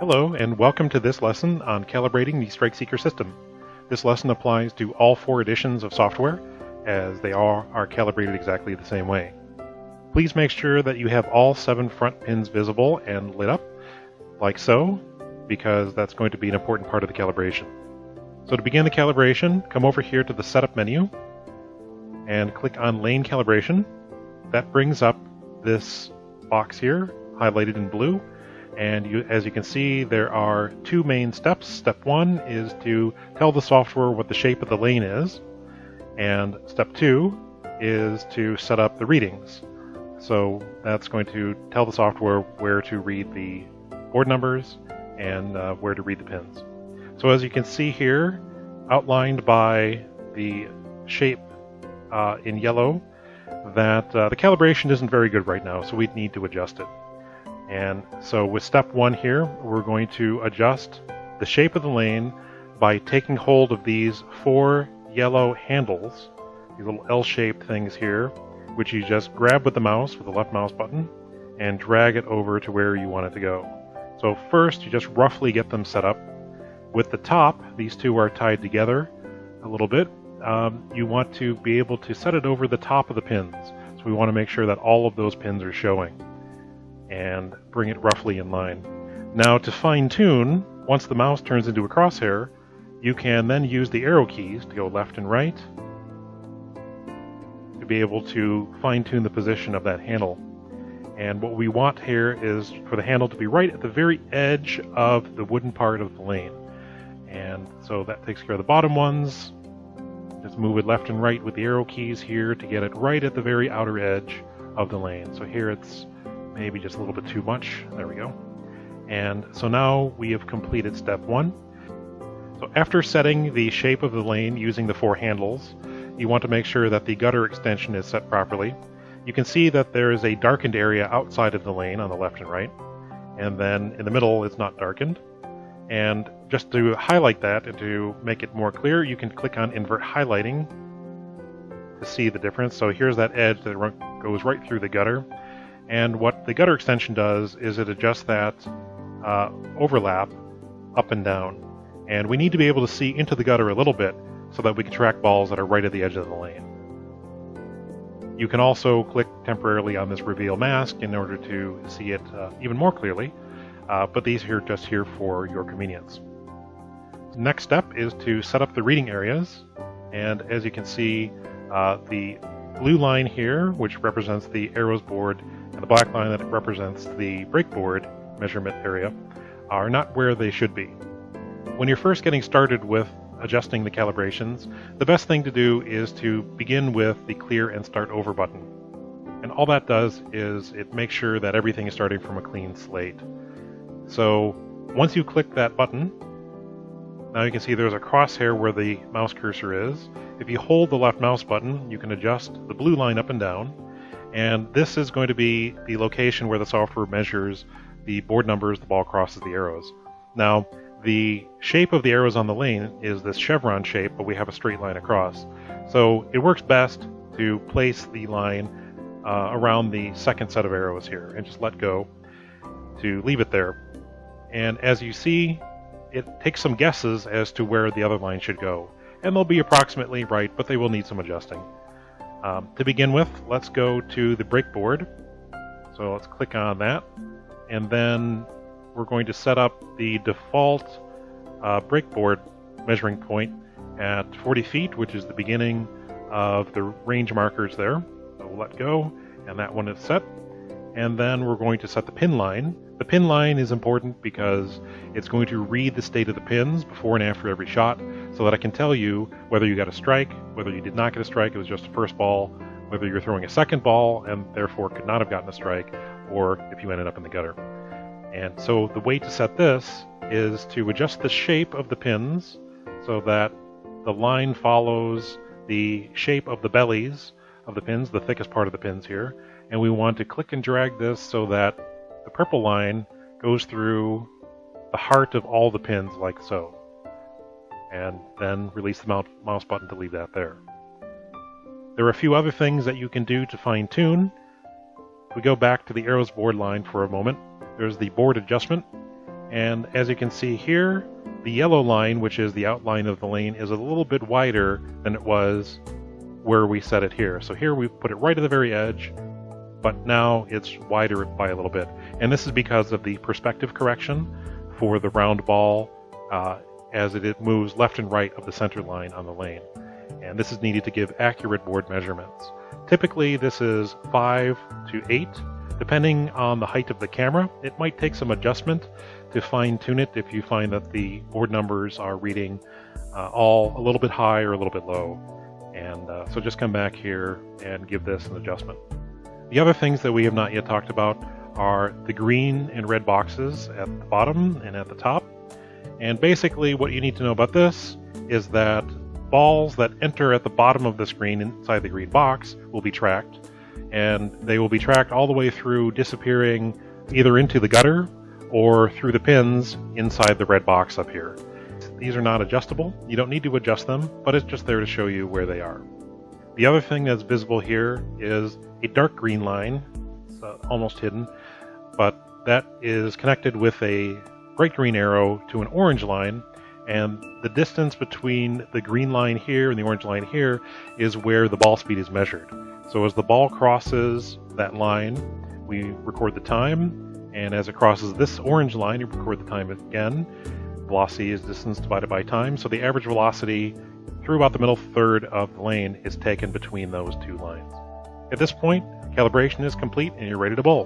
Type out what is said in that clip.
Hello, and welcome to this lesson on calibrating the Strike Seeker system. This lesson applies to all 4 editions of software, as they all are calibrated exactly the same way. Please make sure that you have all 7 front pins visible and lit up, like so, because that's going to be an important part of the calibration. So to begin the calibration, come over here to the Setup menu, and click on Lane Calibration. That brings up this box here, highlighted in blue. And as you can see, there are 2 main steps. Step 1 is to tell the software what the shape of the lane is, and step 2 is to set up the readings. So that's going to tell the software where to read the board numbers and where to read the pins. So as you can see here, outlined by the shape in yellow, that the calibration isn't very good right now, so we need to adjust it. And so with step 1 here, we're going to adjust the shape of the lane by taking hold of these 4 yellow handles, these little L-shaped things here, which you just grab with the mouse, with the left mouse button, and drag it over to where you want it to go. So first, you just roughly get them set up. With the top, these 2 are tied together a little bit. You want to be able to set it over the top of the pins. So we want to make sure that all of those pins are showing, and bring it roughly in line. Now to fine-tune, once the mouse turns into a crosshair, you can then use the arrow keys to go left and right to be able to fine-tune the position of that handle. And what we want here is for the handle to be right at the very edge of the wooden part of the lane. And so that takes care of the bottom ones. Just move it left and right with the arrow keys here to get it right at the very outer edge of the lane. So here it's maybe just a little bit too much. There we go. And so now we have completed step 1. So after setting the shape of the lane using the 4 handles, you want to make sure that the gutter extension is set properly. You can see that there is a darkened area outside of the lane on the left and right, and then in the middle it's not darkened. And just to highlight that and to make it more clear, you can click on Invert Highlighting to see the difference. So here's that edge that goes right through the gutter. And what the gutter extension does is it adjusts that overlap up and down. And we need to be able to see into the gutter a little bit so that we can track balls that are right at the edge of the lane. You can also click temporarily on this reveal mask in order to see it even more clearly, but these are just here for your convenience. The next step is to set up the reading areas, and as you can see, the blue line here, which represents the arrows board, and the black line that represents the breakboard measurement area, are not where they should be. When you're first getting started with adjusting the calibrations, the best thing to do is to begin with the Clear and Start Over button. And all that does is it makes sure that everything is starting from a clean slate. So once you click that button, now you can see there's a crosshair where the mouse cursor is. If you hold the left mouse button, you can adjust the blue line up and down. And this is going to be the location where the software measures the board numbers the ball crosses the arrows. Now, the shape of the arrows on the lane is this chevron shape, but we have a straight line across. So it works best to place the line around the second set of arrows here and just let go to leave it there. And as you see, it takes some guesses as to where the other line should go. And they'll be approximately right, but they will need some adjusting. To begin with, let's go to the breakboard. So let's click on that. And then we're going to set up the default breakboard measuring point at 40 feet, which is the beginning of the range markers there. So we'll let go, and that one is set. And then we're going to set the pin line. The pin line is important because it's going to read the state of the pins before and after every shot, so that I can tell you whether you got a strike, whether you did not get a strike, it was just a first ball, whether you're throwing a second ball and therefore could not have gotten a strike, or if you ended up in the gutter. And so the way to set this is to adjust the shape of the pins so that the line follows the shape of the bellies of the pins, the thickest part of the pins here. And we want to click and drag this so that the purple line goes through the heart of all the pins like so. And then release the mouse button to leave that there. There are a few other things that you can do to fine tune. If we go back to the arrows board line for a moment, there's the board adjustment, And as you can see here, the yellow line, which is the outline of the lane, is a little bit wider than it was where we set it here. So here we've put it right at the very edge, but now it's wider by a little bit. And this is because of the perspective correction for the round ball as it moves left and right of the center line on the lane. And this is needed to give accurate board measurements. Typically this is 5 to 8, depending on the height of the camera. It might take some adjustment to fine-tune it if you find that the board numbers are reading all a little bit high or a little bit low. And so just come back here and give this an adjustment. The other things that we have not yet talked about are the green and red boxes at the bottom and at the top. And basically what you need to know about this is that balls that enter at the bottom of the screen inside the green box will be tracked, and they will be tracked all the way through, disappearing either into the gutter or through the pins inside the red box up here. These are not adjustable. You don't need to adjust them, but it's just there to show you where they are. The other thing that's visible here is a dark green line. It's almost hidden, but that is connected with a bright green arrow to an orange line, and the distance between the green line here and the orange line here is where the ball speed is measured. So as the ball crosses that line, we record the time, and as it crosses this orange line, you record the time again. Velocity is distance divided by time, so the average velocity through about the middle third of the lane is taken between those two lines. At this point, calibration is complete and you're ready to bowl.